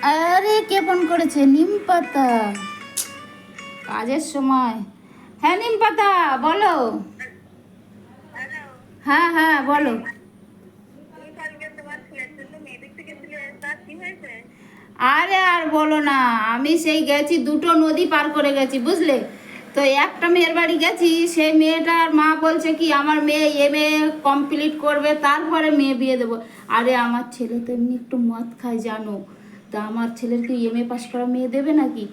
আরে কে ফোন করেছে? নিম পাতা, কাজের সময়। হ্যাঁ নিম পাতা, বলো। হ্যাঁ হ্যাঁ বলো। আরে আর বলো না, আমি সেই গেছি, দুটো নদী পার করে গেছি বুঝলে। তো একটা মেয়ের বাড়ি গেছি, সেই মেয়েটার মা বলছে কি আমার মেয়ে এমএ কমপ্লিট করবে তারপরে মেয়ে বিয়ে দেবো। আরে আমার ছেলে তো এমনি একটু মদ খায় জানো, তা আমার ছেলের কি এমএ পাস করা মেয়ে দেবে নাকি?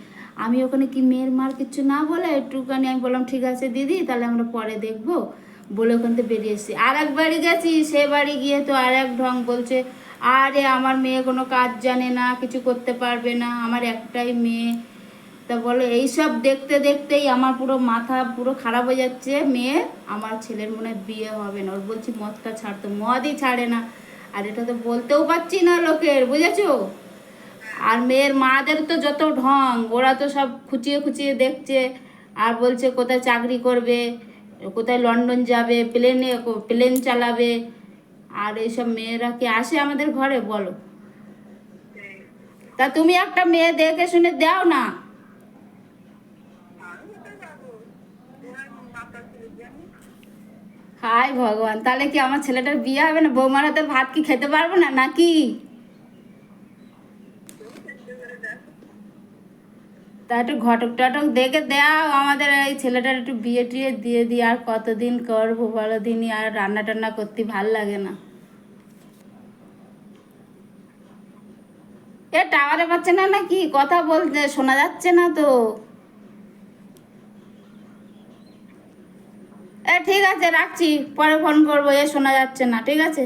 আমি ওখানে কি মেয়ের মার কিছু না বলে একটুখানি আমি বললাম ঠিক আছে দিদি তাহলে আমরা পরে দেখবো বলে ওখান থেকে বেরিয়ে এসেছি। আর এক বাড়ি গেছি, সে বাড়ি গিয়ে তো আর এক ঢং বলছে, আরে আমার মেয়ে কোনো কাজ জানে না, কিছু করতে পারবে না, আমার একটাই মেয়ে। তা বলো এইসব দেখতে দেখতেই আমার পুরো মাথা পুরো খারাপ হয়ে যাচ্ছে। মেয়ে আমার ছেলের মনে হয় বিয়ে হবে না, ওর বলছি মদটা ছাড়তো, মদই ছাড়ে না। আর এটা তো বলতেও পারছি না লোকের, বুঝেছো? আর মেয়ের মাদের তো যত ঢং, ওরা তো সব খুঁচিয়ে খুঁচিয়ে দেখছে আর বলছে কোথায় চাকরি করবে, কোথায় লন্ডন যাবে, প্লেন চালাবে। আর এইসব মেয়েরা কি আসে আমাদের ঘরে বলো? তা তুমি একটা মেয়ে দেখে শুনে দাও না। হায় ভগবান, তাহলে কি আমার ছেলেটার বিয়ে হবে না? বৌমার হাতে ভাত কি খেতে পারবো না নাকি? তা একটু ঘটক টটক দেখে দাও আমাদের, এই ছেলেটার একটু বিয়ে টিয়ে দিয়ে দিই। আর কতদিন করবো বলো দিনই, আর রান্না টান্না করতে ভাল লাগে না। এ টাওয়ারে পাচ্ছে না নাকি? কথা বলতে শোনা যাচ্ছে না তো। এ ঠিক আছে রাখছি, পরে ফোন করবো, এ শোনা যাচ্ছে না, ঠিক আছে।